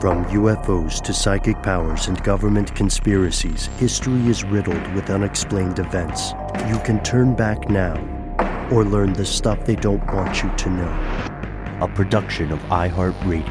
From UFOs to psychic powers and government conspiracies, history is riddled with unexplained events. You can turn back now or learn the stuff they don't want you to know. A production of iHeartRadio.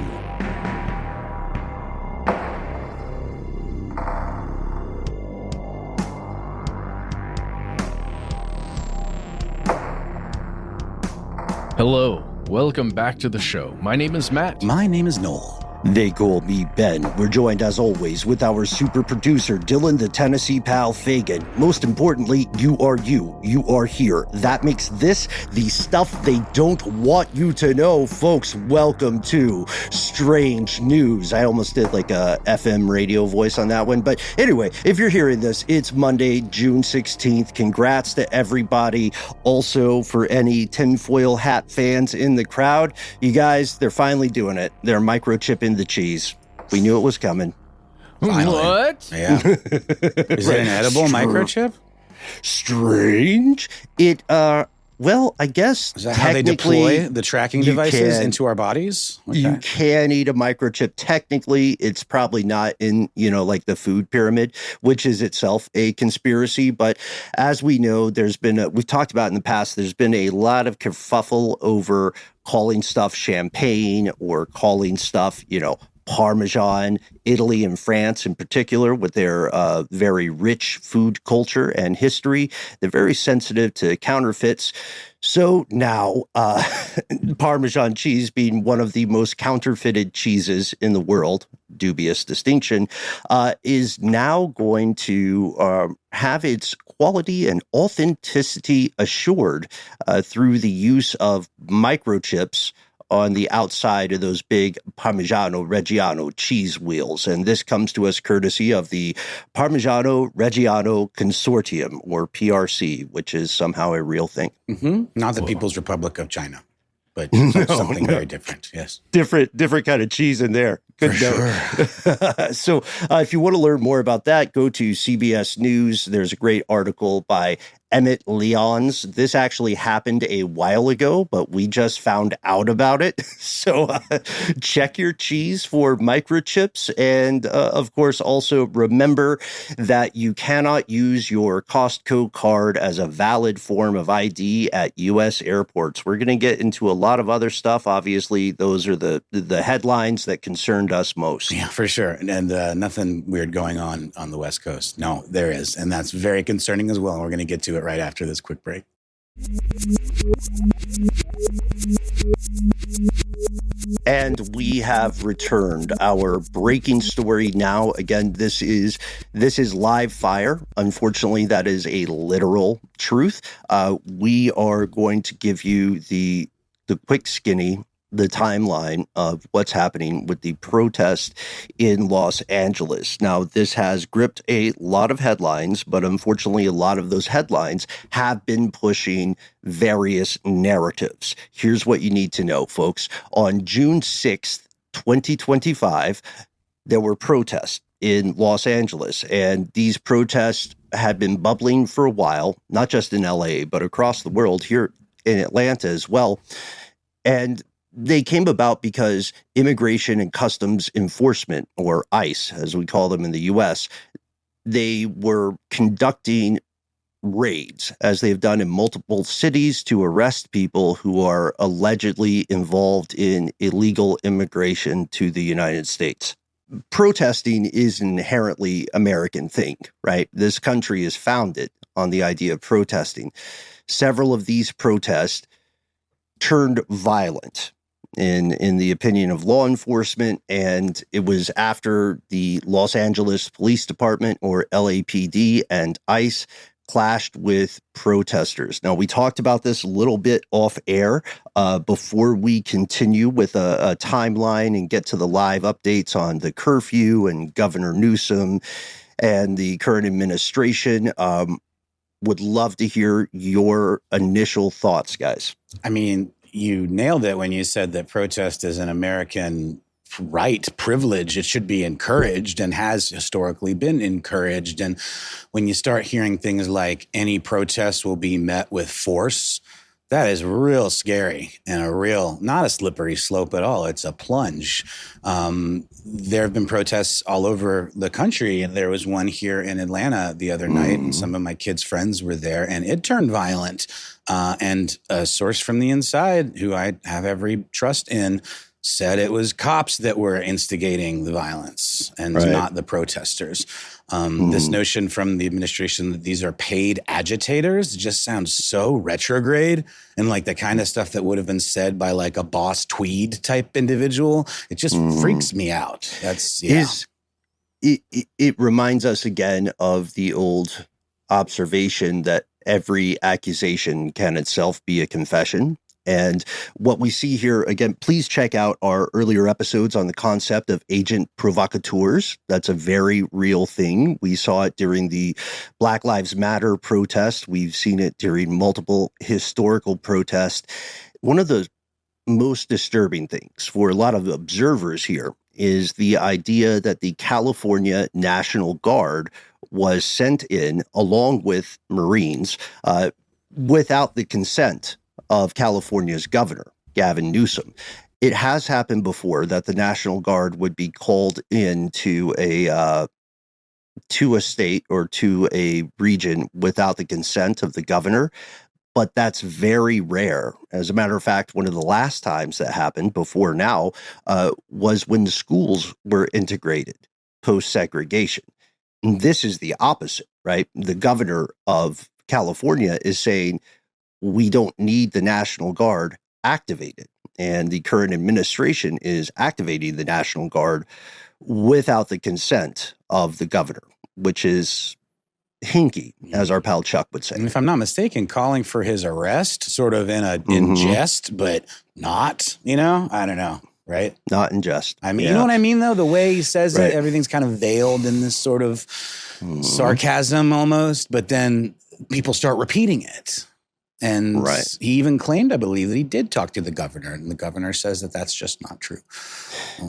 Hello, welcome back to the show. My name is Matt. My name is Noel. They call me Ben. We're joined as always with our super producer, Dylan the Tennessee Pal Fagan. Most importantly, you are you. You are here. That makes this the stuff they don't want you to know. Folks, welcome to Strange News. I almost did like a FM radio voice on that one. But anyway, if you're hearing this, it's Monday, June 16th. Congrats to everybody. Also, for any tinfoil hat fans in the crowd, you guys, they're finally doing it. They're microchipping the cheese. We knew it was coming. Finally. What? Yeah. Is it an edible microchip? Strange. Well, I guess is that how they deploy the tracking devices into our bodies? Okay. You can eat a microchip. Technically, it's probably not in, like the food pyramid, which is itself a conspiracy. But as we know, we've talked about in the past, there's been a lot of kerfuffle over calling stuff champagne or calling stuff, Parmesan. Italy and France in particular, with their very rich food culture and history, they're very sensitive to counterfeits. So now, Parmesan cheese being one of the most counterfeited cheeses in the world, dubious distinction, is now going to have its quality and authenticity assured through the use of microchips on the outside of those big Parmigiano Reggiano cheese wheels. And this comes to us courtesy of the Parmigiano Reggiano Consortium, or PRC, which is somehow a real thing. Mm-hmm. Not the People's Republic of China, but something very different, yes. Different kind of cheese in there. Good note. Sure. So if you want to learn more about that, go to CBS News. There's a great article by Emmett Lyons. This actually happened a while ago, but we just found out about it. So check your cheese for microchips. And of course, also remember that you cannot use your Costco card as a valid form of ID at U.S. airports. We're going to get into a lot of other stuff. Obviously, those are the headlines that concerned us most. Yeah, for sure. And nothing weird going on the West Coast. No, there is. And that's very concerning as well. And we're going to get to it right after this quick break. And we have returned. Our breaking story now. Again, this is live fire. Unfortunately, that is a literal truth. We are going to give you the quick skinny, the timeline of what's happening with the protest in Los Angeles. Now, this has gripped a lot of headlines, but unfortunately, a lot of those headlines have been pushing various narratives. Here's what you need to know, folks. On June 6th, 2025, there were protests in Los Angeles, and these protests had been bubbling for a while, not just in LA, but across the world, here in Atlanta as well. And they came about because Immigration and Customs Enforcement, or ICE, as we call them in the U.S., they were conducting raids, as they've done in multiple cities, to arrest people who are allegedly involved in illegal immigration to the United States. Protesting is an inherently American thing, right? This country is founded on the idea of protesting. Several of these protests turned violent in the opinion of law enforcement, and it was after the Los Angeles Police Department, or LAPD, and ICE clashed with protesters. Now, we talked about this a little bit off air before we continue with a timeline and get to the live updates on the curfew and Governor Newsom and the current administration. Would love to hear your initial thoughts, guys. I mean, you nailed it when you said that protest is an American right, privilege. It should be encouraged and has historically been encouraged. And when you start hearing things like any protest will be met with force, That is real scary and not a slippery slope at all. It's a plunge. There have been protests all over the country, and there was one here in Atlanta the other night, and some of my kids' friends were there, and it turned violent. And a source from the inside, who I have every trust in, said it was cops that were instigating the violence and not the protesters. This notion from the administration that these are paid agitators just sounds so retrograde and like the kind of stuff that would have been said by like a Boss Tweed type individual. It just freaks me out. It reminds us again of the old observation that every accusation can itself be a confession. And what we see here, again, please check out our earlier episodes on the concept of agent provocateurs. That's a very real thing. We saw it during the Black Lives Matter protest. We've seen it during multiple historical protests. One of the most disturbing things for a lot of observers here is the idea that the California National Guard was sent in along with Marines without the consent of California's governor, Gavin Newsom. It has happened before that the National Guard would be called in to a state or to a region without the consent of the governor, but that's very rare. As a matter of fact, one of the last times that happened before now was when the schools were integrated post-segregation. And this is the opposite, right? The governor of California is saying, we don't need the National Guard activated. And the current administration is activating the National Guard without the consent of the governor, which is hinky, as our pal Chuck would say. And if I'm not mistaken, calling for his arrest sort of in jest, but not, I don't know, right? Not in jest. I mean, you know what I mean, though? The way he says it, everything's kind of veiled in this sort of sarcasm almost, but then people start repeating it. And he even claimed, I believe, that he did talk to the governor, and the governor says that that's just not true.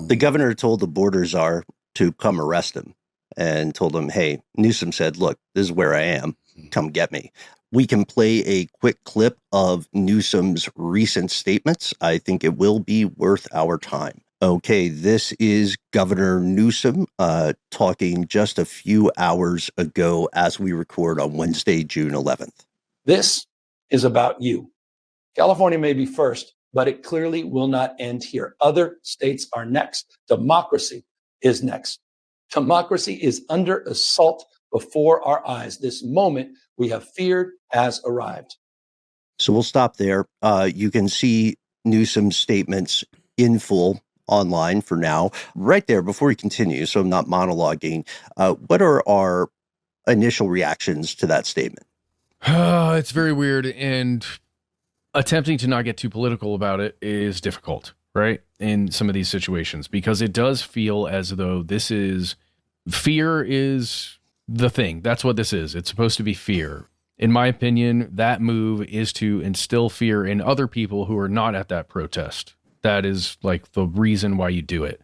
The governor told the border czar to come arrest him and told him, hey, Newsom said, look, this is where I am. Come get me. We can play a quick clip of Newsom's recent statements. I think it will be worth our time. Okay, this is Governor Newsom talking just a few hours ago as we record on Wednesday, June 11th. This is about you. California may be first, but it clearly will not end here. Other states are next. Democracy is next. Democracy is under assault before our eyes. This moment we have feared has arrived. So we'll stop there. You can see Newsom's statements in full online for now. Right there, before we continue, so I'm not monologuing, what are our initial reactions to that statement? It's very weird, and attempting to not get too political about it is difficult, right? In some of these situations, because it does feel as though fear is the thing. That's what this is. It's supposed to be fear. In my opinion, that move is to instill fear in other people who are not at that protest. That is like the reason why you do it.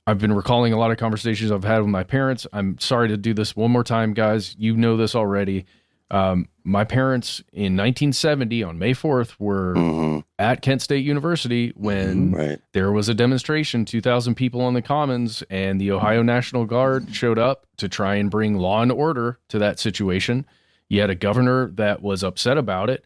I've been recalling a lot of conversations I've had with my parents. I'm sorry to do this one more time, guys. You know this already. My parents in 1970 on May 4th were at Kent State University when there was a demonstration, 2,000 people on the Commons, and the Ohio National Guard showed up to try and bring law and order to that situation. You had a governor that was upset about it.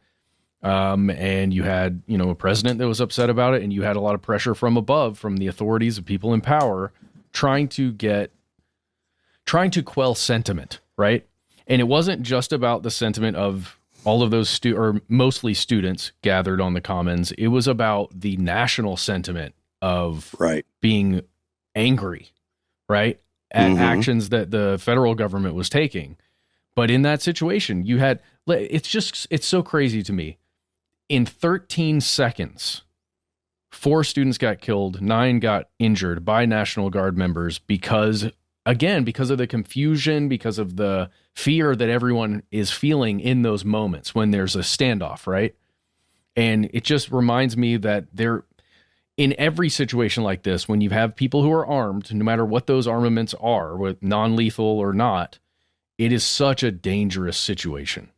And you had, a president that was upset about it, and you had a lot of pressure from above, from the authorities of people in power, trying to quell sentiment, right? And it wasn't just about the sentiment of all of those or mostly students gathered on the Commons. It was about the national sentiment of being angry, right? At actions that the federal government was taking. But in that situation, you had, it's so crazy to me. In 13 seconds, 4 students got killed, 9 got injured by National Guard members because of the confusion, because of the fear that everyone is feeling in those moments when there's a standoff, right? And it just reminds me that in every situation like this, when you have people who are armed, no matter what those armaments are, with non-lethal or not, it is such a dangerous situation.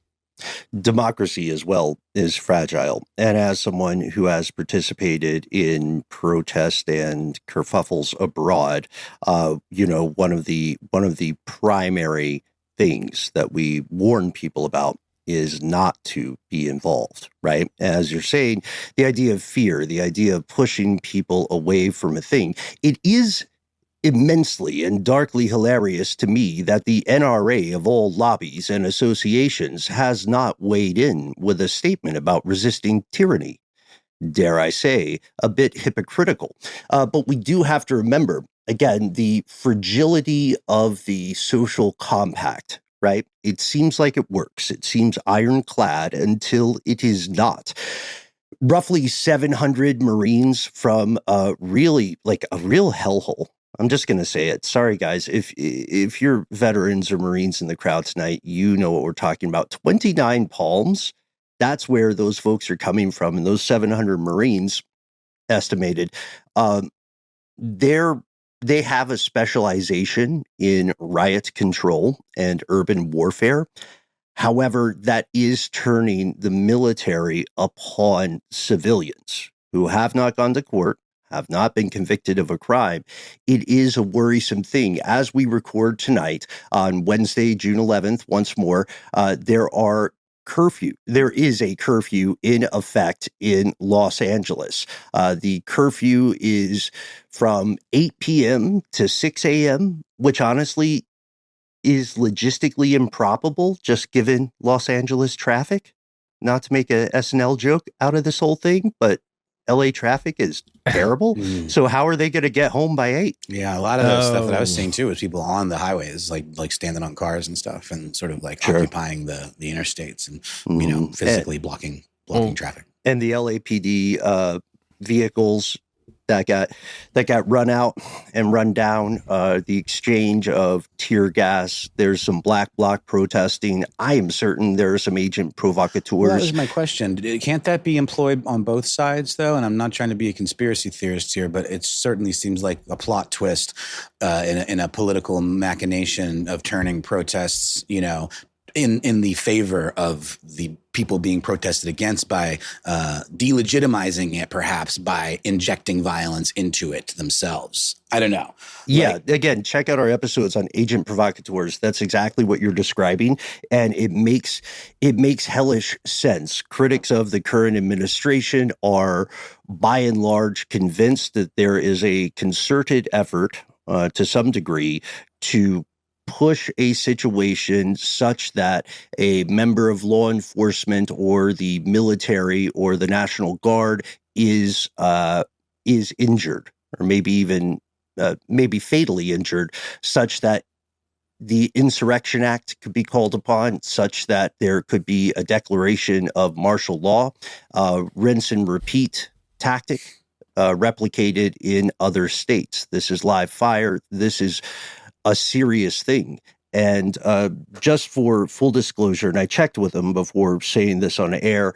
Democracy as well is fragile. And as someone who has participated in protest and kerfuffles abroad, one of the primary things that we warn people about is not to be involved, right? As you're saying, the idea of fear, the idea of pushing people away from a thing, it is immensely and darkly hilarious to me that the NRA of all lobbies and associations has not weighed in with a statement about resisting tyranny. Dare I say, a bit hypocritical. But we do have to remember, again, the fragility of the social compact, right? It seems like it works. It seems ironclad until it is not. Roughly 700 Marines from really like a real hellhole. I'm just going to say it. Sorry, guys. If you're veterans or Marines in the crowd tonight, you know what we're talking about. 29 Palms, that's where those folks are coming from. And those 700 Marines estimated, they have a specialization in riot control and urban warfare. However, that is turning the military upon civilians who have not gone to court, have not been convicted of a crime. It is a worrisome thing. As we record tonight on Wednesday, June 11th, once more, there is a curfew in effect in Los Angeles. The curfew is from 8 p.m. to 6 a.m., which honestly is logistically improbable, just given Los Angeles traffic. Not to make a SNL joke out of this whole thing, but LA traffic is terrible. So how are they going to get home by 8? Yeah, a lot of the stuff that I was seeing too was people on the highways, like standing on cars and stuff, and sort of like occupying the interstates and physically blocking traffic. And the LAPD vehicles that got run out and run down, the exchange of tear gas. There's some black bloc protesting. I am certain there are some agent provocateurs. Well, that was my question. Can't that be employed on both sides, though? And I'm not trying to be a conspiracy theorist here, but it certainly seems like a plot twist in a political machination of turning protests, in the favor of the people being protested against by delegitimizing it, perhaps by injecting violence into it themselves. I don't know. Yeah. Again, check out our episodes on agent provocateurs. That's exactly what you're describing. And it makes hellish sense. Critics of the current administration are by and large convinced that there is a concerted effort to some degree to push a situation such that a member of law enforcement or the military or the National Guard is injured, or maybe even maybe fatally injured, such that the Insurrection Act could be called upon, such that there could be a declaration of martial law, rinse and repeat tactic replicated in other states. This is live fire. This is a serious thing. And just for full disclosure, and I checked with them before saying this on air,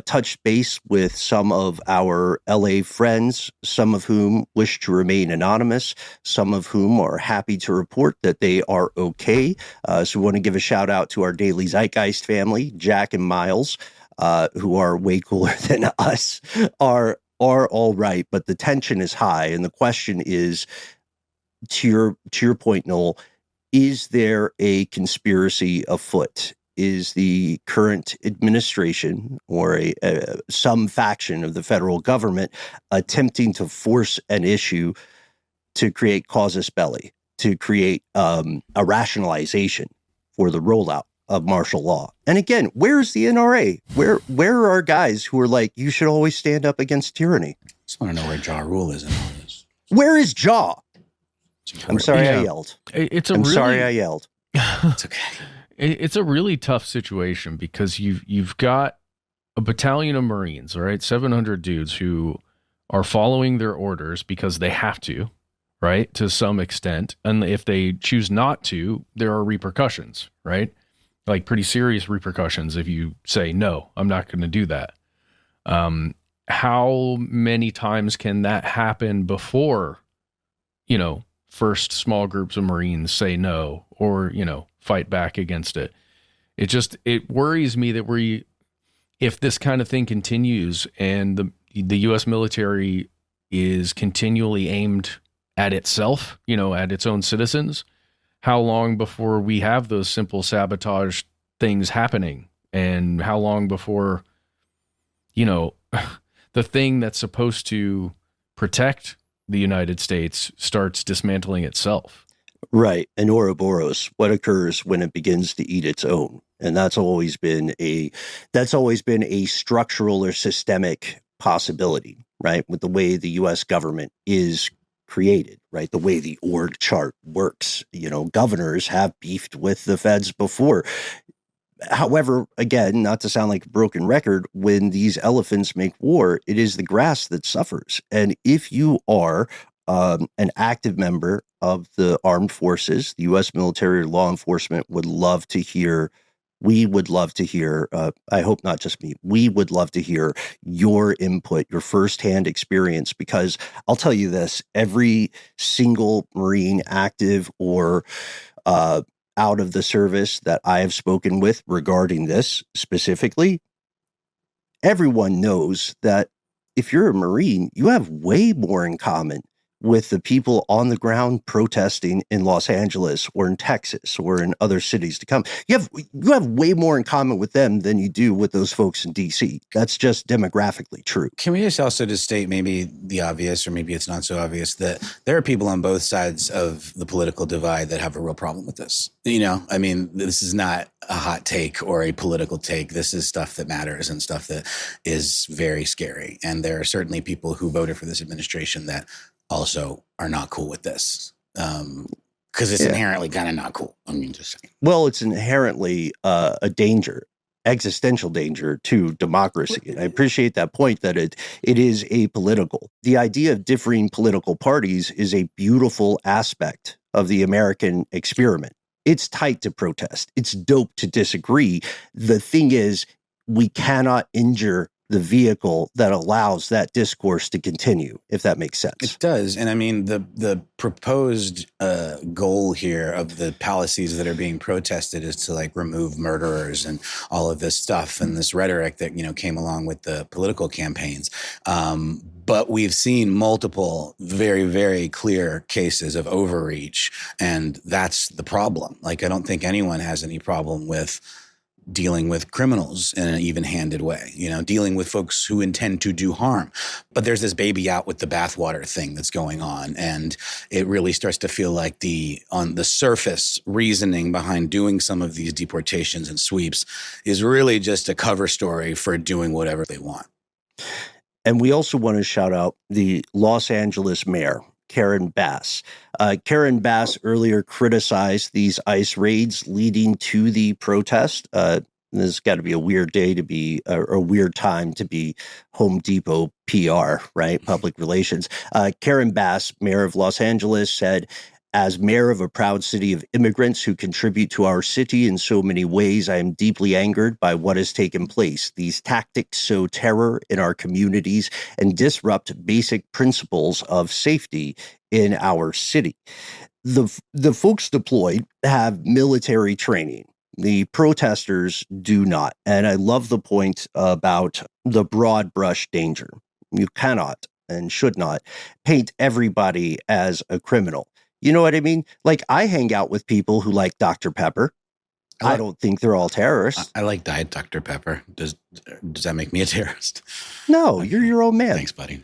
touched base with some of our LA friends, some of whom wish to remain anonymous, some of whom are happy to report that they are okay. So we want to give a shout out to our Daily Zeitgeist family, Jack and Miles, who are way cooler than us, are all right, but the tension is high. And the question is, to your point, Noel, is there a conspiracy afoot? Is the current administration or some faction of the federal government attempting to force an issue to create casus belli, to create a rationalization for the rollout of martial law? And again, where's the NRA? Where are our guys who are like, you should always stand up against tyranny? Just want to know where Ja Rule is in all this. Where is Ja? I'm sorry I yelled. Sorry I yelled. It's okay. It's a really tough situation because you've got a battalion of Marines, all right, 700 dudes who are following their orders because they have to, right, to some extent. And if they choose not to, there are repercussions, right? Like pretty serious repercussions if you say, no, I'm not going to do that. How many times can that happen before, first small groups of Marines say no or, fight back against it? It worries me that if this kind of thing continues and the U.S. military is continually aimed at itself, at its own citizens, how long before we have those simple sabotage things happening? And how long before, the thing that's supposed to protect the United States starts dismantling itself? Right. And Ouroboros, what occurs when it begins to eat its own? And that's always been a structural or systemic possibility, right? With the way the U.S. government is created, right? The way the org chart works. Governors have beefed with the feds before. However, again, not to sound like a broken record, when these elephants make war, it is the grass that suffers. And if you are an active member of the armed forces, the U.S. military or law enforcement we would love to hear, I hope not just me, we would love to hear your input, your firsthand experience, because I'll tell you this, every single Marine, active or out of the service that I have spoken with regarding this specifically, everyone knows that if you're a Marine, you have way more in common with the people on the ground protesting in Los Angeles or in Texas or in other cities to come. You have way more in common with them than you do with those folks in DC. That's just demographically true. Can we just also just state maybe the obvious, or maybe it's not so obvious, that there are people on both sides of the political divide that have a real problem with this? This is not a hot take or a political take. This is stuff that matters and stuff that is very scary. And there are certainly people who voted for this administration that also are not cool with this, because it's inherently kind of not cool. Just saying. Well, it's inherently a danger, existential danger to democracy. And I appreciate that point that it is apolitical. The idea of differing political parties is a beautiful aspect of the American experiment. It's tight to protest. It's dope to disagree. The thing is, we cannot injure the vehicle that allows that discourse to continue, if that makes sense. It does. And the proposed goal here of the policies that are being protested is to remove murderers and all of this stuff and this rhetoric that, came along with the political campaigns. But we've seen multiple very, very clear cases of overreach. And that's the problem. I don't think anyone has any problem with dealing with criminals in an even-handed way, dealing with folks who intend to do harm. But there's this baby out with the bathwater thing that's going on. And it really starts to feel like on the surface reasoning behind doing some of these deportations and sweeps is really just a cover story for doing whatever they want. And we also want to shout out the Los Angeles mayor, Karen Bass. Karen Bass earlier criticized these ICE raids leading to the protest. This has got to be a weird day to be, or a weird time to be Home Depot PR, right? Public relations. Karen Bass, mayor of Los Angeles, said, "As mayor of a proud city of immigrants who contribute to our city in so many ways, I am deeply angered by what has taken place. These tactics sow terror in our communities and disrupt basic principles of safety in our city." The folks deployed have military training. The protesters do not. And I love the point about the broad brush danger. You cannot and should not paint everybody as a criminal. You know what I mean? I hang out with people who like Dr. Pepper. I don't think they're all terrorists. I like Diet Dr. Pepper. Does that make me a terrorist? No, you're your own man. Thanks, buddy.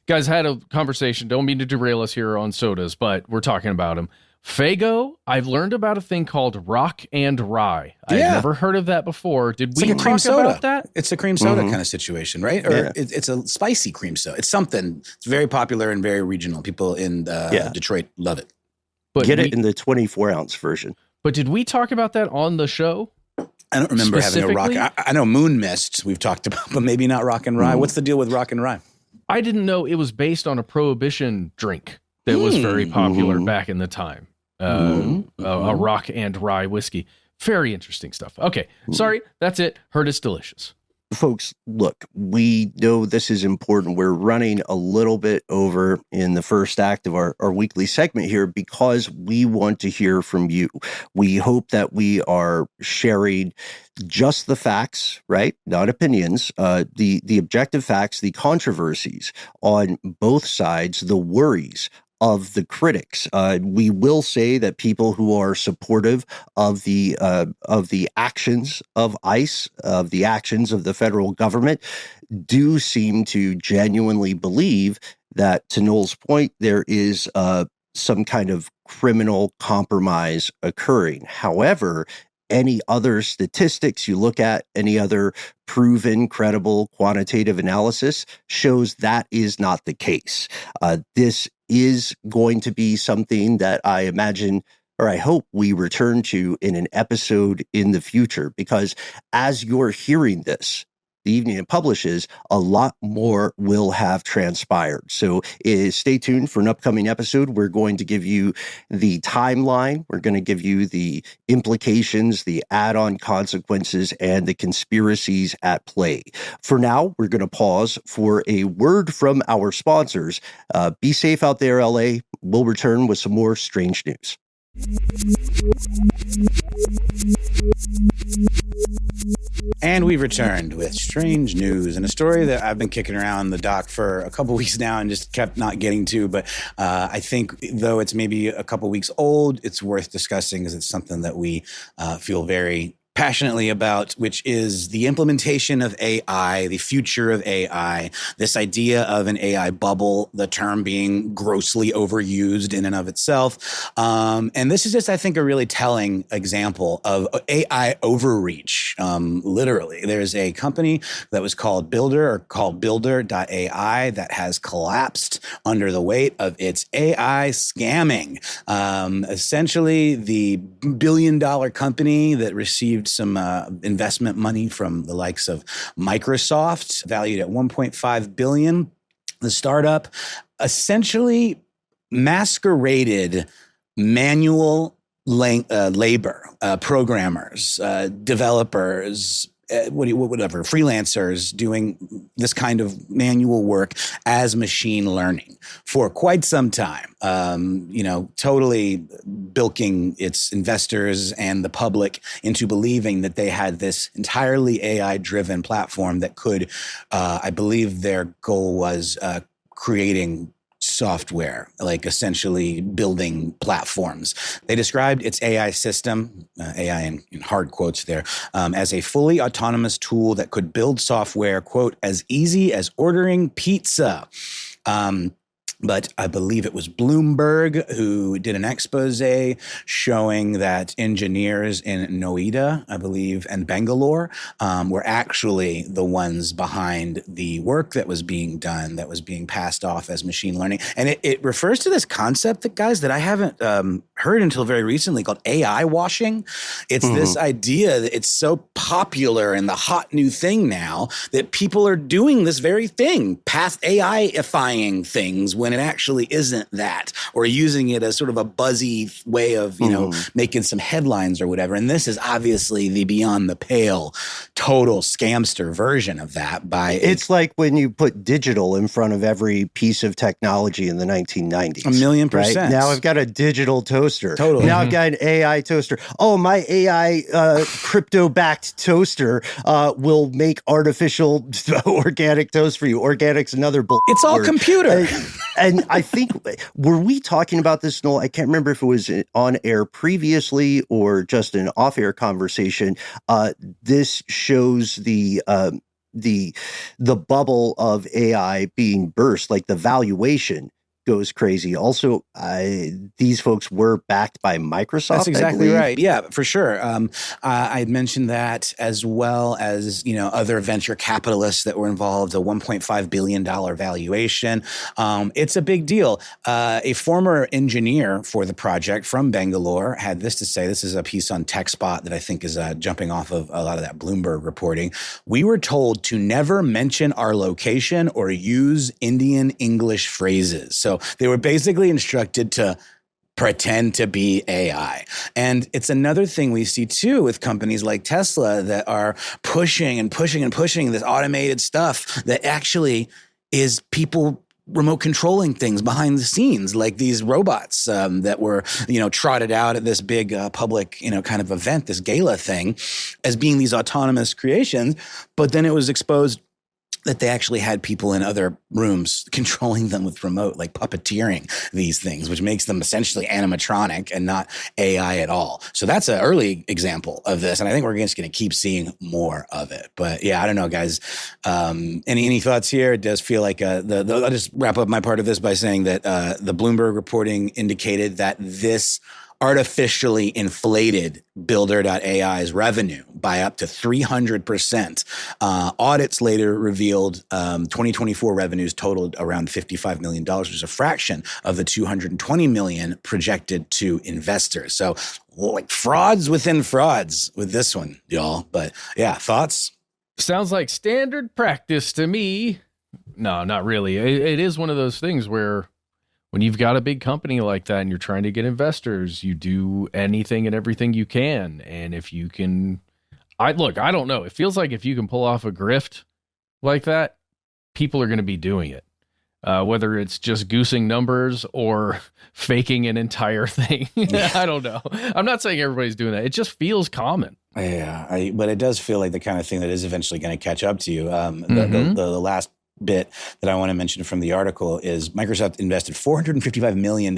Guys, had a conversation. Don't mean to derail us here on sodas, but we're talking about them. Fago, I've learned about a thing called rock and rye. I've never heard of that before. Did we talk about that? It's a cream soda kind of situation, right? Or it's a spicy cream soda. It's something. It's very popular and very regional. People in Detroit love it. But get it in the 24-ounce version. But did we talk about that on the show? I don't remember having a rock. I know Moon Mist we've talked about, but maybe not rock and rye. What's the deal with rock and rye? I didn't know it was based on a prohibition drink that was very popular back in the time. A rock and rye whiskey. Very interesting stuff. Okay, sorry, that's it. Heard it's delicious. Folks, look, we know this is important. We're running a little bit over in the first act of our weekly segment here because we want to hear from you. We hope that we are sharing just the facts, right? Not opinions, the objective facts, the controversies on both sides, the worries of the critics. We will say that people who are supportive of the actions of ICE, of the actions of the federal government, do seem to genuinely believe that, to Noel's point, there is some kind of criminal compromise occurring. However, any other statistics you look at, any other proven, credible, quantitative analysis shows that is not the case. This is going to be something that I imagine, or I hope we return to in an episode in the future, because as you're hearing this, the evening it publishes, a lot more will have transpired. So stay tuned for an upcoming episode. We're going to give you the timeline. We're going to give you the implications, the add-on consequences, and the conspiracies at play. For now, we're going to pause for a word from our sponsors. Be safe out there, LA. We'll return with some more strange news. And we've returned with strange news and a story that I've been kicking around the dock for a couple weeks now and just kept not getting to. But I think though it's maybe a couple weeks old, it's worth discussing because it's something that we feel very passionately about, which is the implementation of AI, the future of AI, this idea of an AI bubble, the term being grossly overused in and of itself. And this is just, I think, a really telling example of AI overreach. Literally, there's a company that was called Builder.ai that has collapsed under the weight of its AI scamming. Essentially, the billion-dollar company that received some investment money from the likes of Microsoft, valued at $1.5 billion. The startup essentially masqueraded manual labor, programmers, developers, whatever, freelancers doing this kind of manual work as machine learning for quite some time, totally bilking its investors and the public into believing that they had this entirely AI-driven platform that could, I believe their goal was creating software, like essentially building platforms. They described its AI system, AI in hard quotes there, as a fully autonomous tool that could build software, quote, as easy as ordering pizza. But I believe it was Bloomberg who did an expose showing that engineers in Noida, I believe, and Bangalore were actually the ones behind the work that was being done, that was being passed off as machine learning. And it refers to this concept that I haven't heard until very recently called AI washing. It's this idea that it's so popular and the hot new thing now that people are doing this very thing, past AI-ifying things when it actually isn't that, or using it as sort of a buzzy way of, making some headlines or whatever. And this is obviously the beyond the pale, total scamster version of that. It's like when you put digital in front of every piece of technology in the 1990s. 1,000,000%. Right? Now I've got a digital toaster. Totally. Now I've got an AI toaster. Oh, my AI crypto-backed toaster will make artificial organic toast for you. Organic's another bull. It's all computer. And I think, were we talking about this, Noel? I can't remember if it was on air previously or just an off-air conversation. This shows the bubble of AI being burst, like the valuation goes crazy. Also, these folks were backed by Microsoft. That's exactly right. Yeah, for sure. I had mentioned that, as well as, other venture capitalists that were involved, a $1.5 billion valuation. It's a big deal. A former engineer for the project from Bangalore had this to say. This is a piece on TechSpot that I think is jumping off of a lot of that Bloomberg reporting. We were told to never mention our location or use Indian English phrases. So they were basically instructed to pretend to be AI. And it's another thing we see too with companies like Tesla that are pushing and pushing and pushing this automated stuff that actually is people remote controlling things behind the scenes, like these robots that were, trotted out at this big public, kind of event, this gala thing, as being these autonomous creations. But then it was exposed that they actually had people in other rooms controlling them with remote, like puppeteering these things, which makes them essentially animatronic and not AI at all. So that's an early example of this. And I think we're just going to keep seeing more of it. But yeah, I don't know, guys. Any thoughts here? It does feel like I'll just wrap up my part of this by saying that the Bloomberg reporting indicated that this artificially inflated Builder.ai's revenue by up to 300%. Audits later revealed 2024 revenues totaled around $55 million, which is a fraction of the $220 million projected to investors. So like frauds within frauds with this one, y'all. But yeah, thoughts? Sounds like standard practice to me. No, not really. It is one of those things where when you've got a big company like that and you're trying to get investors, you do anything and everything you can. And if you can, I don't know. It feels like if you can pull off a grift like that, people are going to be doing it. Whether it's just goosing numbers or faking an entire thing. I don't know. I'm not saying everybody's doing that. It just feels common. Yeah, but it does feel like the kind of thing that is eventually going to catch up to you. The last bit that I want to mention from the article is Microsoft invested $455 million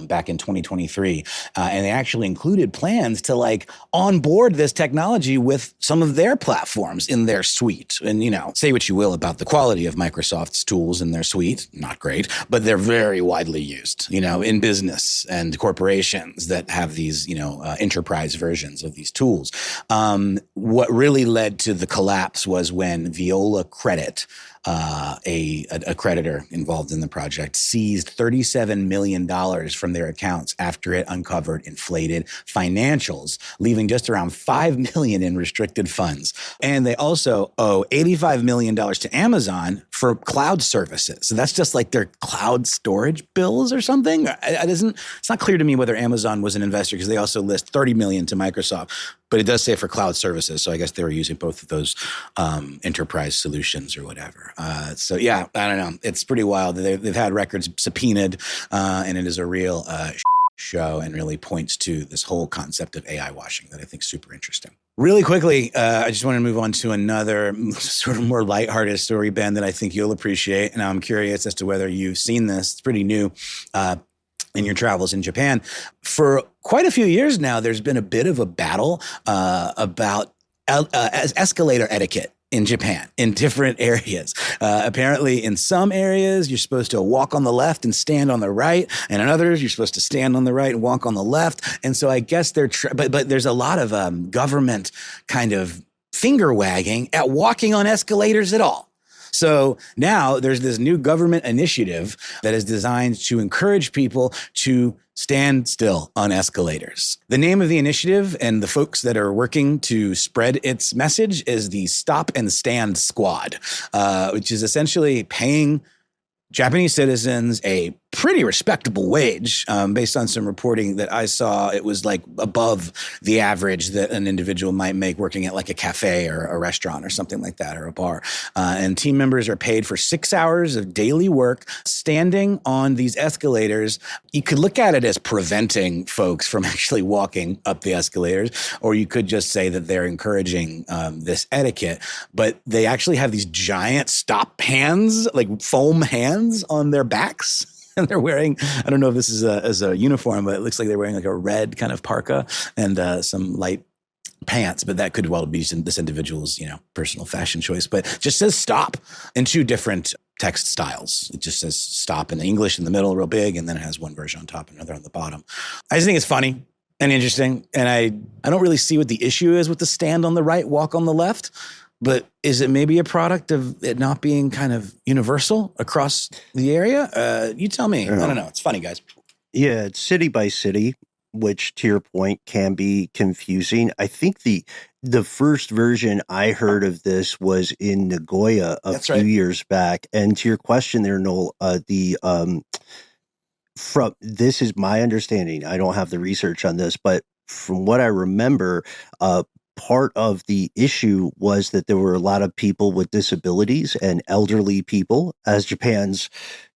back in 2023. And they actually included plans to onboard this technology with some of their platforms in their suite. And, say what you will about the quality of Microsoft's tools in their suite. Not great, but they're very widely used, in business and corporations that have these, enterprise versions of these tools. What really led to the collapse was when Viola Credit, a creditor involved in the project, seized $37 million from their accounts after it uncovered inflated financials, leaving just around $5 million in restricted funds. And they also owe $85 million to Amazon for cloud services. So that's just like their cloud storage bills or something. It's not clear to me whether Amazon was an investor, because they also list $30 million to Microsoft. But it does say for cloud services. So I guess they were using both of those enterprise solutions or whatever. So yeah, I don't know. It's pretty wild. They've had records subpoenaed, and it is a real show, and really points to this whole concept of AI washing that I think is super interesting. Really quickly, I just want to move on to another sort of more lighthearted story, Ben, that I think you'll appreciate. And I'm curious as to whether you've seen this. It's pretty new. In your travels in Japan. For quite a few years now, there's been a bit of a battle about escalator etiquette in Japan, in different areas. Apparently, in some areas, you're supposed to walk on the left and stand on the right. And in others, you're supposed to stand on the right and walk on the left. And so I guess but there's a lot of government kind of finger wagging at walking on escalators at all. So now there's this new government initiative that is designed to encourage people to stand still on escalators. The name of the initiative and the folks that are working to spread its message is the Stop and Stand Squad, which is essentially paying Japanese citizens a pretty respectable wage. Based on some reporting that I saw, it was like above the average that an individual might make working at like a cafe or a restaurant or something like that, or a bar. And team members are paid for 6 hours of daily work standing on these escalators. You could look at it as preventing folks from actually walking up the escalators, or you could just say that they're encouraging this etiquette. But they actually have these giant stop hands, like foam hands on their backs. And they're wearing, I don't know if this is as a uniform, but it looks like they're wearing like a red kind of parka and some light pants, but that could well be this individual's, personal fashion choice. But it just says stop in two different text styles. It just says stop in English in the middle, real big, and then it has one version on top and another on the bottom. I just think it's funny and interesting. And I don't really see what the issue is with the stand on the right, walk on the left. But is it maybe a product of it not being kind of universal across the area? You tell me. I don't know. It's funny, guys. Yeah, it's city by city, which to your point can be confusing. I think the first version I heard of this was in Nagoya a few years back. And to your question there, Noel, this is my understanding. I don't have the research on this, but from what I remember, part of the issue was that there were a lot of people with disabilities and elderly people. As Japan's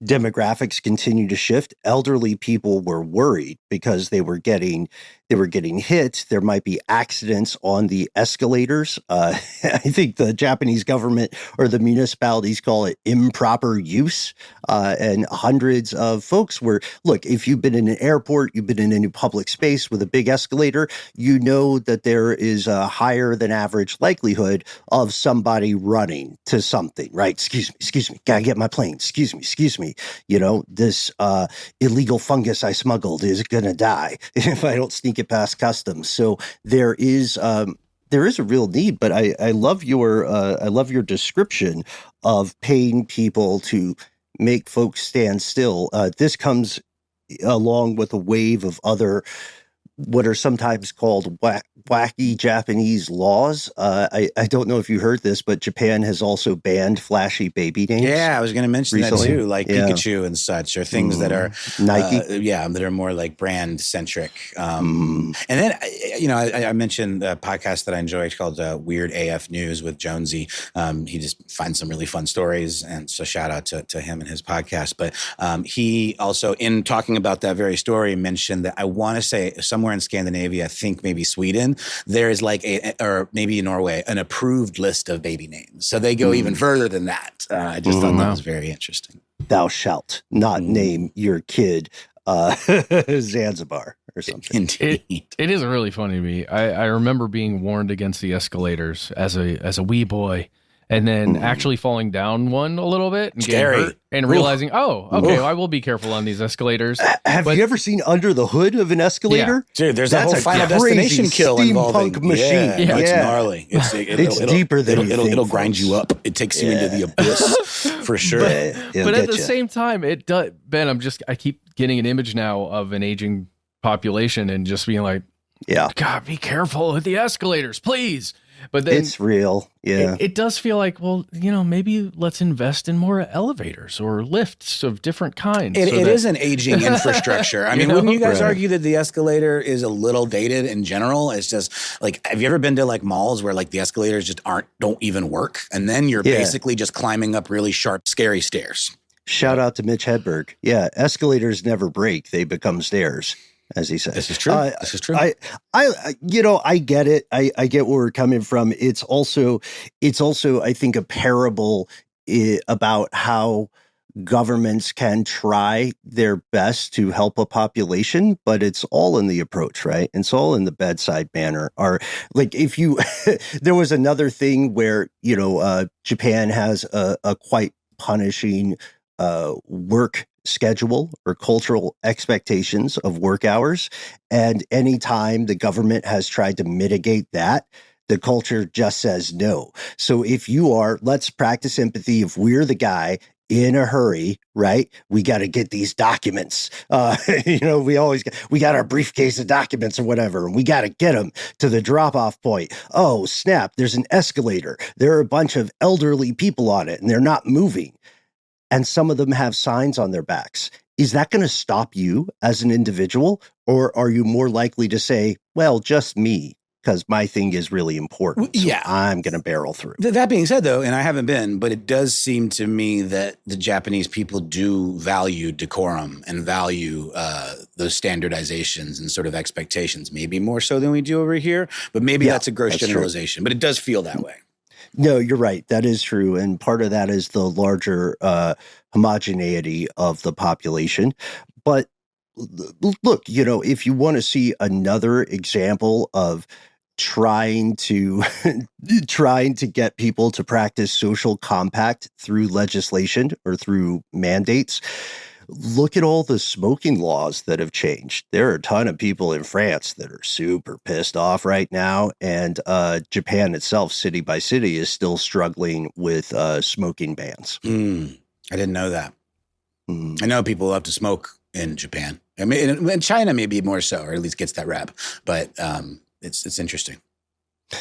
demographics continue to shift, elderly people were worried because they were getting hit. There might be accidents on the escalators. I think the Japanese government or the municipalities call it improper use. And hundreds of folks look, if you've been in an airport, you've been in any public space with a big escalator, you know that there is a higher than average likelihood of somebody running to something, right? Excuse me, gotta get my plane. Excuse me. This illegal fungus I smuggled is gonna die if I don't sneak it past customs. So there is a real need, but I love your description of paying people to make folks stand still. This comes along with a wave of other what are sometimes called wacky Japanese laws. I don't know if you heard this, but Japan has also banned flashy baby names. Yeah, I was going to mention recently. that too, like Pikachu and such, or things that are Nike. that are more like brand centric. And then, I mentioned a podcast that I enjoy called Weird AF News with Jonesy. He just finds some really fun stories. And so shout out to him and his podcast. But he also, in talking about that very story, mentioned that I want to say somewhere in Scandinavia, I think maybe Sweden, there is like or maybe Norway, an approved list of baby names. So they go even further than that. I just thought that was very interesting. Thou shalt not name your kid Zanzibar or something. Indeed. It is really funny to me. I remember being warned against the escalators as a wee boy, and then actually falling down one a little bit and getting hurt and realizing, I will be careful on these escalators. Have you ever seen under the hood of an escalator? Yeah. Dude, there's a whole Final Destination kill involving machine. Yeah. It's gnarly. It's deeper than it'll grind you up. It takes you into the abyss for sure. But at the same time, it does. Ben, I keep getting an image now of an aging population and just being like, God, be careful with the escalators, please. But then it's real. Yeah. It does feel like, well, maybe let's invest in more elevators or lifts of different kinds. It is an aging infrastructure. I mean, wouldn't you guys argue that the escalator is a little dated in general? It's just like, have you ever been to like malls where like the escalators just don't even work? And then you're basically just climbing up really sharp, scary stairs. Shout out to Mitch Hedberg. Yeah. Escalators never break. They become stairs, as he says. This is true. This is true. I get it. I get where we're coming from. It's also, I think, a parable about how governments can try their best to help a population, but it's all in the approach, right? It's all in the bedside manner. Or like if you, there was another thing where, Japan has a quite punishing work schedule or cultural expectations of work hours. And anytime the government has tried to mitigate that, the culture just says no. So if you are, let's practice empathy. If we're the guy in a hurry, right? We got to get these documents. We got our briefcase of documents or whatever, and we got to get them to the drop-off point. Oh, snap. There's an escalator. There are a bunch of elderly people on it and they're not moving. And some of them have signs on their backs. Is that going to stop you as an individual? Or are you more likely to say, well, just me, because my thing is really important. So I'm going to barrel through. That being said, though, and I haven't been, but it does seem to me that the Japanese people do value decorum and value those standardizations and sort of expectations, maybe more so than we do over here. But maybe that's a gross generalization, but it does feel that way. No, you're right. That is true. And part of that is the larger homogeneity of the population. But look, if you want to see another example of trying to get people to practice social compact through legislation or through mandates, look at all the smoking laws that have changed. There are a ton of people in France that are super pissed off right now. And Japan itself, city by city, is still struggling with smoking bans. I didn't know that. I know people love to smoke in Japan. I mean, in China, maybe more so, or at least gets that rap. But it's interesting.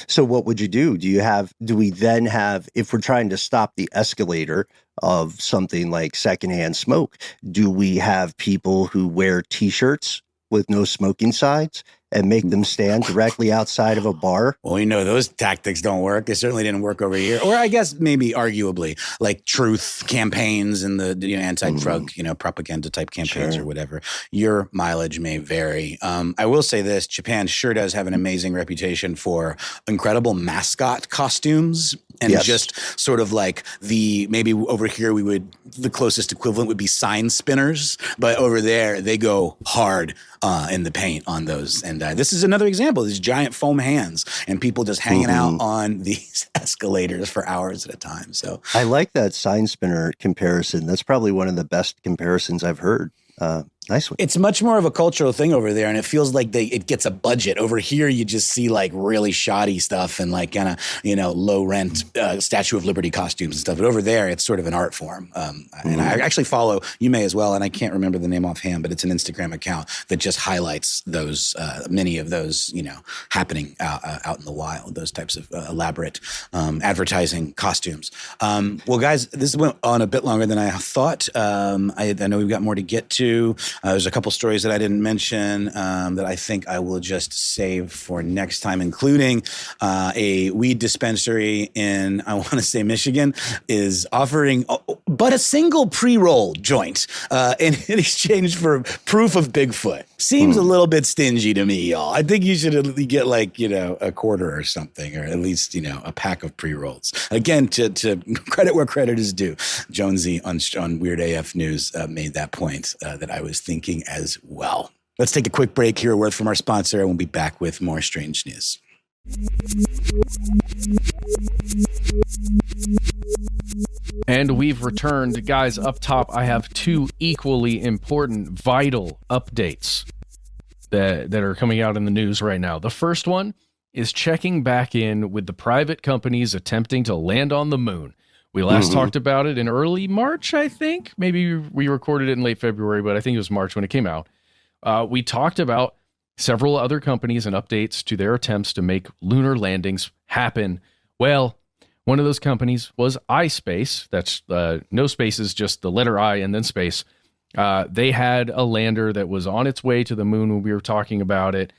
So what would you do? Do we then have, if we're trying to stop the escalator, of something like secondhand smoke? Do we have people who wear T-shirts with no smoking signs and make them stand directly outside of a bar? Well, those tactics don't work. They certainly didn't work over here. Or I guess maybe arguably like truth campaigns and the anti-drug, propaganda type campaigns or whatever. Your mileage may vary. I will say this, Japan sure does have an amazing reputation for incredible mascot costumes. And just sort of like maybe over here the closest equivalent would be sign spinners. But over there, they go hard in the paint on those. And this is another example, these giant foam hands and people just hanging out on these escalators for hours at a time. So I like that sign spinner comparison. That's probably one of the best comparisons I've heard. Nice one. It's much more of a cultural thing over there, and it feels like it gets a budget. Over here, you just see like really shoddy stuff and like kind of low rent Statue of Liberty costumes and stuff. But over there, it's sort of an art form. And I actually follow, you may as well, and I can't remember the name offhand, but it's an Instagram account that just highlights those many of those happening out in the wild. Those types of elaborate advertising costumes. Well, guys, this went on a bit longer than I thought. I know we've got more to get to. There's a couple stories that I didn't mention that I think I will just save for next time, including a weed dispensary in, I want to say, Michigan is offering but a single pre-roll joint in exchange for proof of Bigfoot. Seems a little bit stingy to me, y'all. I think you should get like, a quarter or something, or at least, a pack of pre-rolls. Again, to credit where credit is due. Jonesy on Weird AF News made that point that I was thinking as well. Let's take a quick break, hear a word from our sponsor, and we'll be back with more strange news. And we've returned. Guys, up top, I have two equally important, vital updates that are coming out in the news right now. The first one is checking back in with the private companies attempting to land on the moon. We last talked about it in early March, I think. Maybe we recorded it in late February, but I think it was March when it came out. We talked about several other companies and updates to their attempts to make lunar landings happen. Well, one of those companies was iSpace. That's no spaces, just the letter I and then space. They had a lander that was on its way to the moon when we were talking about it.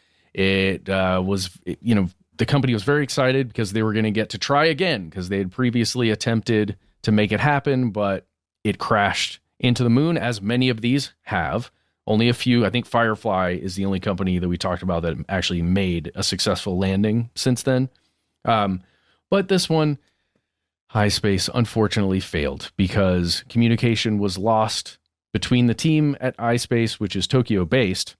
The company was very excited because they were going to get to try again because they had previously attempted to make it happen, but it crashed into the moon, as many of these have. Only a few. I think Firefly is the only company that we talked about that actually made a successful landing since then. But this one, iSpace, unfortunately failed because communication was lost between the team at iSpace, which is Tokyo-based,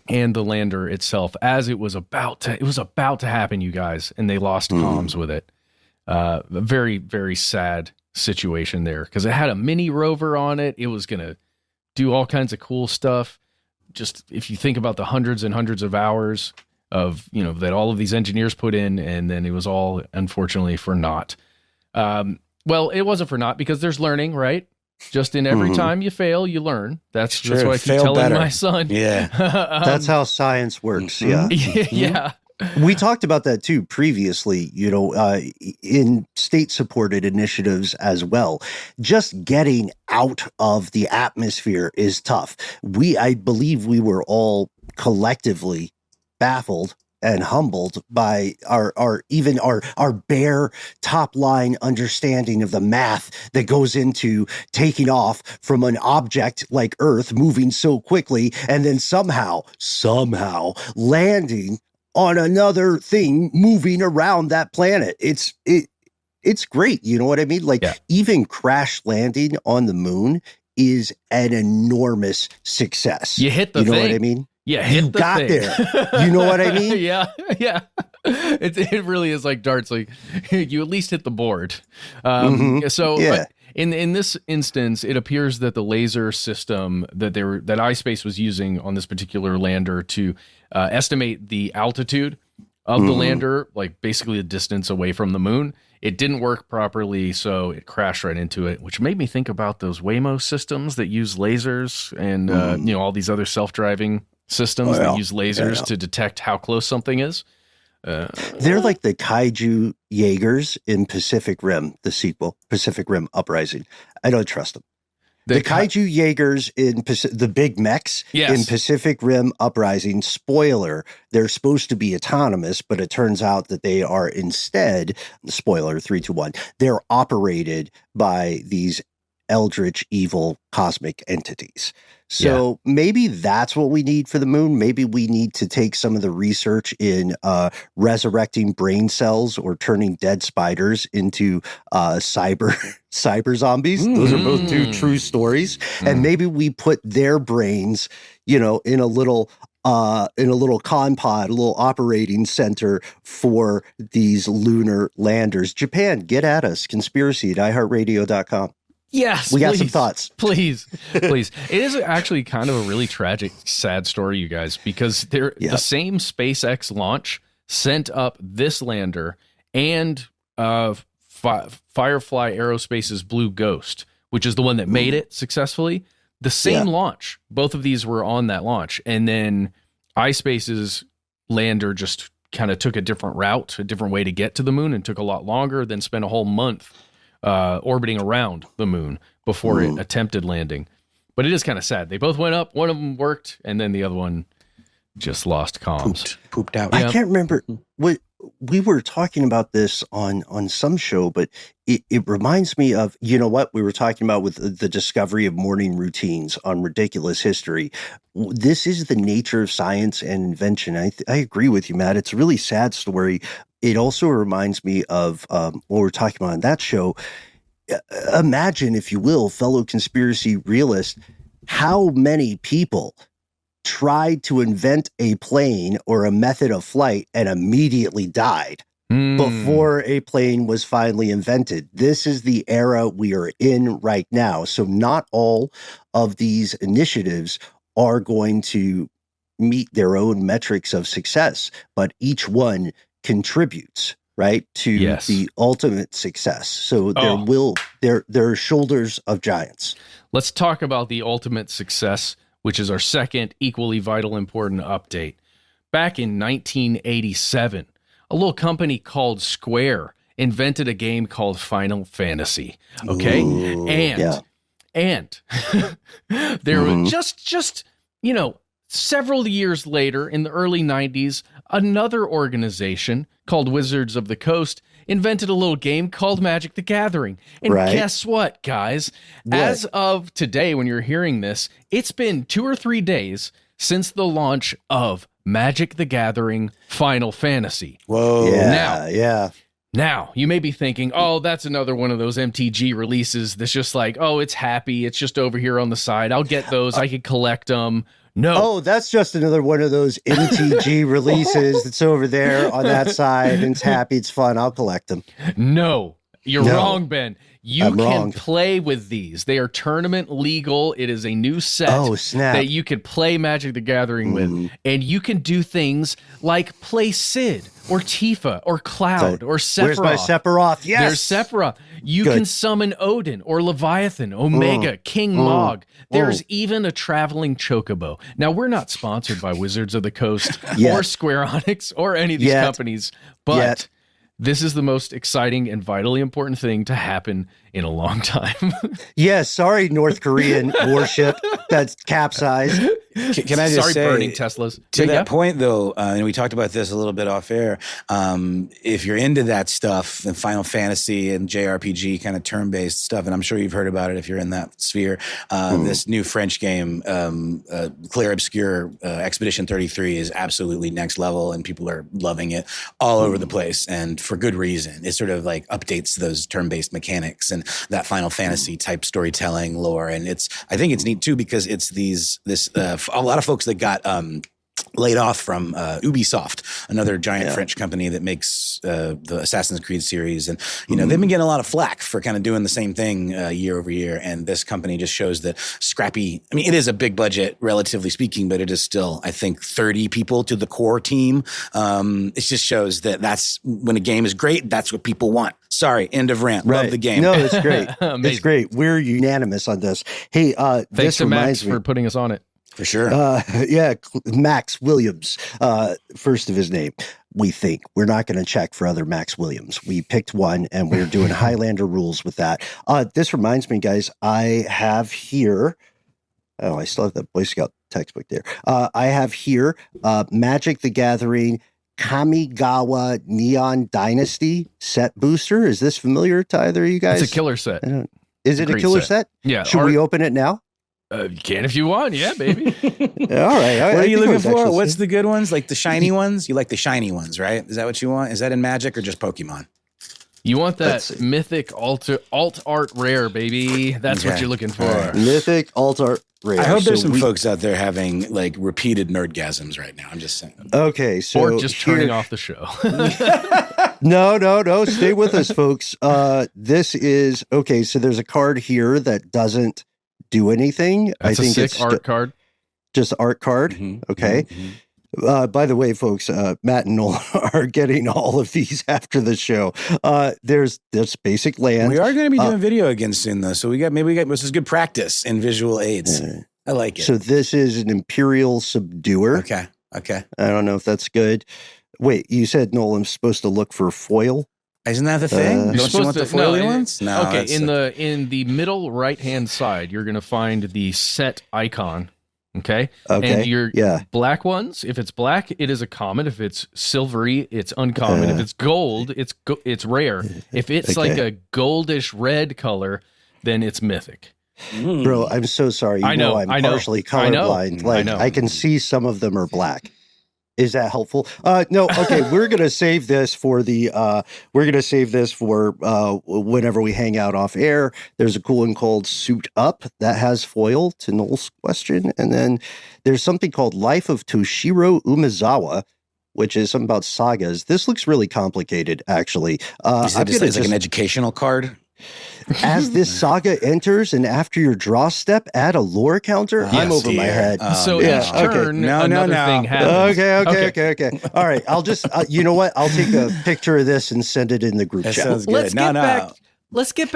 and the lander itself as it was about to happen, you guys, and they lost comms with it. A very, very sad situation there because it had a mini rover on it. It was going to do all kinds of cool stuff. Just if you think about the hundreds and hundreds of hours of, that all of these engineers put in, and then it was all, unfortunately, for naught. Well, it wasn't for naught because there's learning, right? Just in every time you fail, you learn. That's what I keep telling my son. Yeah. That's how science works. Yeah. Yeah. We talked about that too previously, in state-supported initiatives as well. Just getting out of the atmosphere is tough. I believe we were all collectively baffled and humbled by our bare top line understanding of the math that goes into taking off from an object like Earth moving so quickly and then somehow landing on another thing moving around that planet. It's great. You know what I mean? Even crash landing on the moon is an enormous success. You hit the thing. You know what I mean? Yeah, you got there. You know what I mean? Yeah. It really is like darts. Like you at least hit the board. So in this instance, it appears that the laser system that iSpace was using on this particular lander to estimate the altitude of the lander, like basically the distance away from the moon, it didn't work properly, so it crashed right into it, which made me think about those Waymo systems that use lasers and all these other self-driving systems that use lasers to detect how close something is. They're like the kaiju Jaegers in Pacific Rim, the sequel, Pacific Rim Uprising. I don't trust them. The kaiju Jaegers in the big mechs in Pacific Rim Uprising, spoiler, they're supposed to be autonomous, but it turns out that they are instead, spoiler, 3, 2, 1, they're operated by these eldritch, evil, cosmic entities. So maybe that's what we need for the moon. Maybe we need to take some of the research in resurrecting brain cells or turning dead spiders into cyber zombies. Those are both two true stories. And maybe we put their brains, in a little con pod, a little operating center for these lunar landers. Japan, get at us. Conspiracy@iHeartRadio.com. Yes, we got some thoughts. Please. It is actually kind of a really tragic, sad story, you guys, because the same SpaceX launch sent up this lander and Firefly Aerospace's Blue Ghost, which is the one that made it successfully. The same launch. Both of these were on that launch. And then iSpace's lander just kind of took a different route, a different way to get to the moon, and took a lot longer, then spent a whole month orbiting around the moon before it attempted landing. But it is kind of sad. They both went up. One of them worked, and then the other one just lost comms. Pooped out. I can't remember what we were talking about this on some show, but it reminds me of, what we were talking about with the discovery of morning routines on Ridiculous History. This is the nature of science and invention. I agree with you, Matt. It's a really sad story. It also reminds me of what we're talking about on that show. Imagine, if you will, fellow conspiracy realists, how many people tried to invent a plane or a method of flight and immediately died before a plane was finally invented. This is the era we are in right now. So not all of these initiatives are going to meet their own metrics of success, but each one contributes, right, to the ultimate success. So there are shoulders of giants. Let's talk about the ultimate success, which is our second equally vital important update. Back in 1987, a little company called Square invented a game called Final Fantasy. Okay? Ooh, and there were just several years later, in the early 90s, another organization called Wizards of the Coast invented a little game called Magic the Gathering. And guess what, guys? As of today, when you're hearing this, it's been 2 or 3 days since the launch of Magic the Gathering Final Fantasy. Whoa. Now, you may be thinking, oh, that's another one of those MTG releases that's just like, oh, it's happy. It's just over here on the side. I'll get those. I could collect them. No. Oh, that's just another one of those MTG releases that's over there on that side, and it's happy, it's fun. I'll collect them. No, you're wrong, Ben. You can play with these. They are tournament legal. It is a new set that you could play Magic the Gathering with. And you can do things like play Sid or Tifa or Cloud or Sephiroth. Where's my Sephiroth? Yes. There's Sephiroth. You can summon Odin or Leviathan, Omega, King Mog. There's even a traveling chocobo. Now, we're not sponsored by Wizards of the Coast or Square Enix or any of these companies, but this is the most exciting and vitally important thing to happen in a long time. Sorry, North Korean warship that's capsized. Can I just say, burning Teslas. To that point, though, and we talked about this a little bit off air, if you're into that stuff, and Final Fantasy and JRPG kind of turn-based stuff, and I'm sure you've heard about it if you're in that sphere, this new French game, Clair Obscur Expedition 33, is absolutely next level, and people are loving it all over the place, and for good reason. It sort of like updates those turn-based mechanics and that Final Fantasy type storytelling lore, and I think it's neat too because it's a lot of folks that got laid off from Ubisoft, another giant French company that makes the Assassin's Creed series. And, they've been getting a lot of flack for kind of doing the same thing year over year. And this company just shows that scrappy, it is a big budget, relatively speaking, but it is still, I think, 30 people to the core team. It just shows that that's when a game is great, that's what people want. Sorry, end of rant. Love the game. No, it's great. It's great. We're unanimous on this. Hey, thanks to Max for putting us on it. For sure. Max Williams, first of his name. We think we're not going to check for other Max Williams. We picked one, and we're doing Highlander rules with that. This reminds me, guys, I have here. Oh, I still have that Boy Scout textbook there. I have here Magic the Gathering Kamigawa Neon Dynasty set booster. Is this familiar to either of you guys? It's a killer set. Is it a killer set? Yeah. Should we open it now? You can if you want. Yeah, baby. All right. What are you looking for? What's the good ones? Like the shiny ones? You like the shiny ones, right? Is that what you want? Is that in Magic or just Pokemon? You want that mythic alt art rare, baby. That's what you're looking for. Mythic alt art rare. I hope there's some folks out there having like repeated nerdgasms right now. I'm just saying. Okay, so or just turning off the show. No. Stay with us, folks. This is okay. So there's a card here that doesn't do anything. That's I think it's art card. Just art card. Mm-hmm, okay. Mm-hmm. By the way, folks, Matt and Noel are getting all of these after the show. There's this basic land. We are going to be doing video again soon, though. So this is good practice in visual aids. I like it. So this is an Imperial Subduer. Okay. I don't know if that's good. Wait, you said, Noel, I'm supposed to look for foil? Isn't that the thing? Don't you want the foily ones? No. Okay, in the middle right-hand side, you're going to find the set icon. Okay. And your black ones, if it's black, it is a common. If it's silvery, it's uncommon. If it's gold, it's rare. If it's like a goldish red color, then it's mythic. Bro, I'm so sorry. I know I'm partially colorblind. I can see some of them are black. Is that helpful? No. Okay. We're going to save this for whenever we hang out off air. There's a cool one called Suit Up that has foil to Noel's question. And then there's something called Life of Toshiro Umezawa, which is something about sagas. This looks really complicated, actually. It's like an educational card. As this saga enters and after your draw step, add a lore counter. I'm over my head. So each turn, another thing happens. Okay. All right. I'll just, you know what? I'll take a picture of this and send it in the group chat. Sounds good. Let's get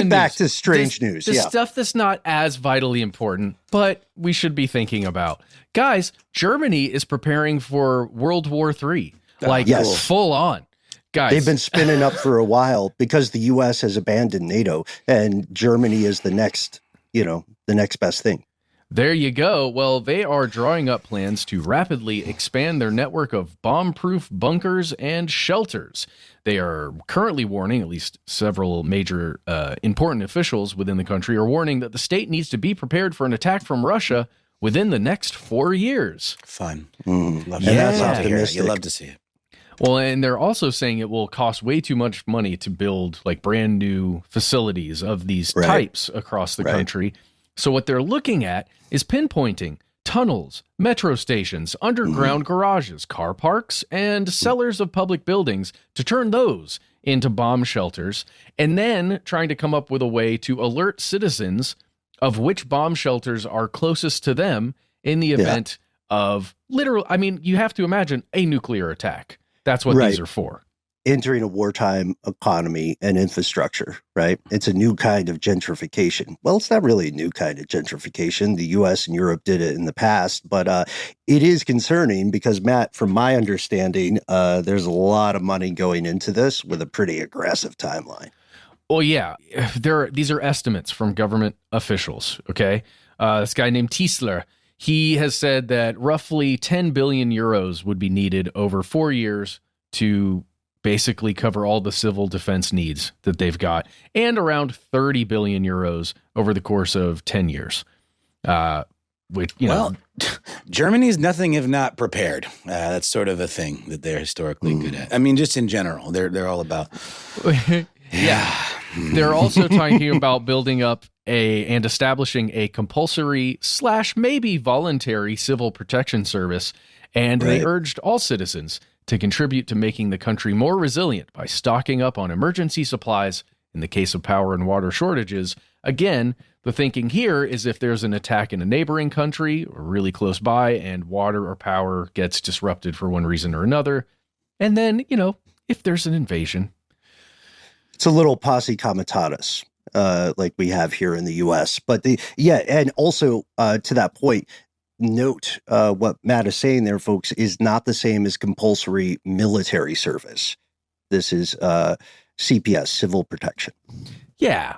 back to strange news. The stuff that's not as vitally important, but we should be thinking about. Guys, Germany is preparing for World War III. Full on. Guys. They've been spinning up for a while because the U.S. has abandoned NATO and Germany is the next best thing. There you go. Well, they are drawing up plans to rapidly expand their network of bomb-proof bunkers and shelters. They are currently warning, at least several major important officials within the country are warning that the state needs to be prepared for an attack from Russia within the next 4 years. Fun. Love that. You love to see it. Well, and they're also saying it will cost way too much money to build like brand new facilities of these types across the country. So what they're looking at is pinpointing tunnels, metro stations, underground garages, car parks, and cellars of public buildings to turn those into bomb shelters, and then trying to come up with a way to alert citizens of which bomb shelters are closest to them in the event of you have to imagine a nuclear attack. That's what these are for. Entering a wartime economy and infrastructure, right? It's a new kind of gentrification. Well, it's not really a new kind of gentrification. The U.S. and Europe did it in the past, but it is concerning because, Matt, from my understanding, there's a lot of money going into this with a pretty aggressive timeline. Well, yeah, these are estimates from government officials, okay? This guy named Tiesler, he has said that roughly 10 billion euros would be needed over 4 years to basically cover all the civil defense needs that they've got, and around 30 billion euros over the course of 10 years. Germany's nothing if not prepared. That's sort of a thing that they're historically good at. I mean, just in general, they're all about. Yeah. They're also talking about building up and establishing a compulsory / maybe voluntary civil protection service. And they urged all citizens to contribute to making the country more resilient by stocking up on emergency supplies in the case of power and water shortages. Again, the thinking here is if there's an attack in a neighboring country or really close by and water or power gets disrupted for one reason or another, and then, if there's an invasion. It's a little posse comitatus, like we have here in the U.S. But and also to that point, note what Matt is saying there, folks, is not the same as compulsory military service. This is CPS, civil protection. Yeah.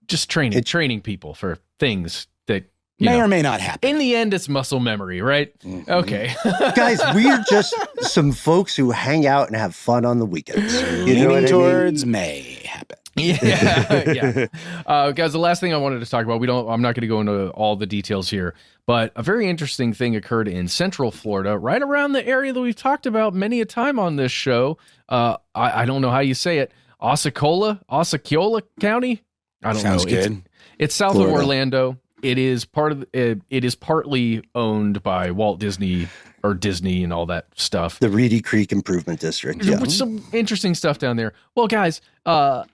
Just training people for things that may or may not happen. In the end, it's muscle memory, right? Mm-hmm. Okay. Guys, we're just some folks who hang out and have fun on the weekends. Leaning towards may happen. Yeah. Guys, the last thing I wanted to talk about, I'm not going to go into all the details here, but a very interesting thing occurred in Central Florida, right around the area that we've talked about many a time on this show. I don't know how you say it. Osceola County? I don't know. Sounds good. It's south Florida. Of Orlando. It is partly owned by Walt Disney or Disney and all that stuff. The Reedy Creek Improvement District. Yeah. Some interesting stuff down there. Well, guys, a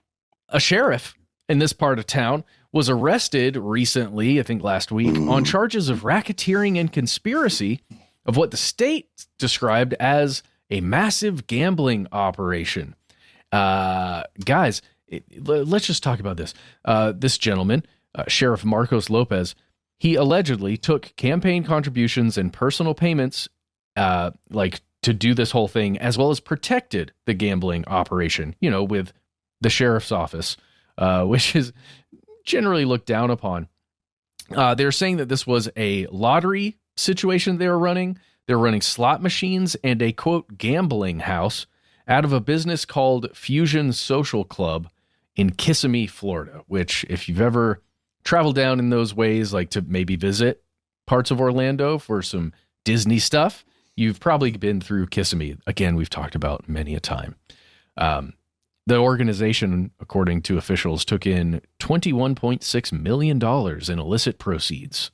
sheriff in this part of town was arrested recently, I think last week, on charges of racketeering and conspiracy of what the state described as a massive gambling operation. Guys, let's just talk about this. This gentleman, Sheriff Marcos Lopez, he allegedly took campaign contributions and personal payments, to do this whole thing, as well as protected the gambling operation, with the sheriff's office, which is generally looked down upon. They're saying that this was a lottery situation they were running. They're running slot machines and a, quote, gambling house out of a business called Fusion Social Club in Kissimmee, Florida, which if you've ever traveled down in those ways, like to maybe visit parts of Orlando for some Disney stuff, you've probably been through Kissimmee. Again, we've talked about many a time. The organization, according to officials, took in $21.6 million in illicit proceeds.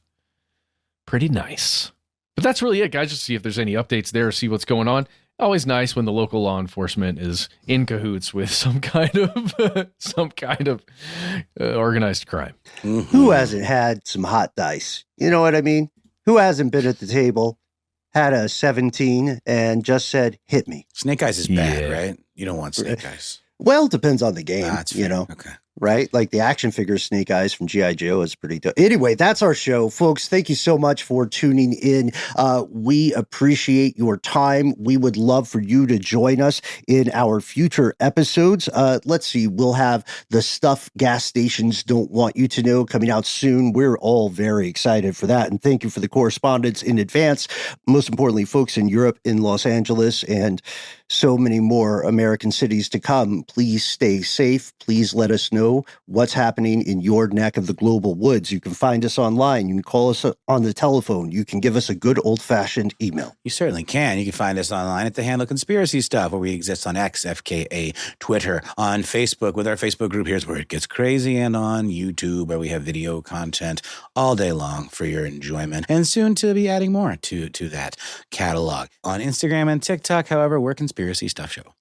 Pretty nice. But that's really it, guys. Just see if there's any updates there, see what's going on. Always nice when the local law enforcement is in cahoots with some kind of organized crime. Mm-hmm. Who hasn't had some hot dice? You know what I mean? Who hasn't been at the table, had a 17, and just said, hit me? Snake eyes is bad, right? You don't want snake eyes. Well, it depends on the game, Okay. Right? Like the action figure Snake Eyes from G.I. Joe is pretty dope. Anyway, that's our show, folks. Thank you so much for tuning in. We appreciate your time. We would love for you to join us in our future episodes. Let's see. We'll have the stuff gas stations don't want you to know coming out soon. We're all very excited for that. And thank you for the correspondence in advance. Most importantly, folks in Europe, in Los Angeles, and so many more American cities to come. Please stay safe. Please let us know what's happening in your neck of the global woods. You can find us online. You can call us on the telephone. You can give us a good old-fashioned email. You certainly can. You can find us online at the handle Conspiracy Stuff, where we exist on X, FKA, Twitter, on Facebook with our Facebook group. Here's where it gets crazy, and on YouTube, where we have video content all day long for your enjoyment, and soon to be adding more to that catalog. On Instagram and TikTok, however, we're Conspiracy Stuff Show.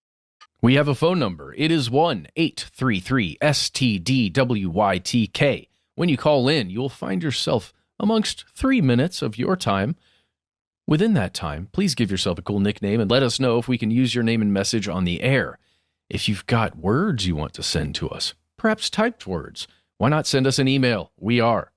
We have a phone number. It is 1-833-STDWYTK. When you call in, you'll find yourself amongst 3 minutes of your time. Within that time, please give yourself a cool nickname and let us know if we can use your name and message on the air. If you've got words you want to send to us, perhaps typed words, why not send us an email? We are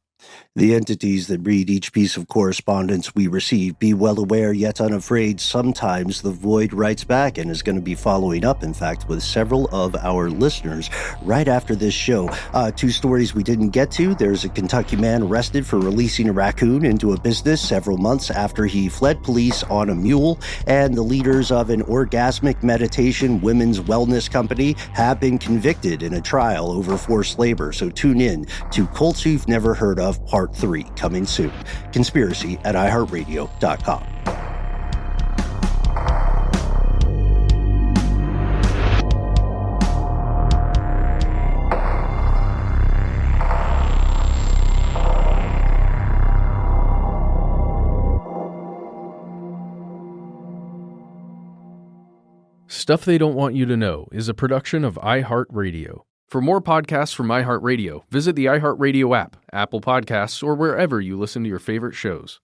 the entities that read each piece of correspondence we receive. Be well aware, yet unafraid, sometimes the void writes back, and is going to be following up, in fact, with several of our listeners right after this show. 2 stories we didn't get to. There's a Kentucky man arrested for releasing a raccoon into a business several months after he fled police on a mule, and the leaders of an orgasmic meditation women's wellness company have been convicted in a trial over forced labor. So tune in to Cults You've Never Heard Of, Part 3, coming soon. Conspiracy at iHeartRadio.com. Stuff They Don't Want You to Know is a production of iHeartRadio. For more podcasts from iHeartRadio, visit the iHeartRadio app, Apple Podcasts, or wherever you listen to your favorite shows.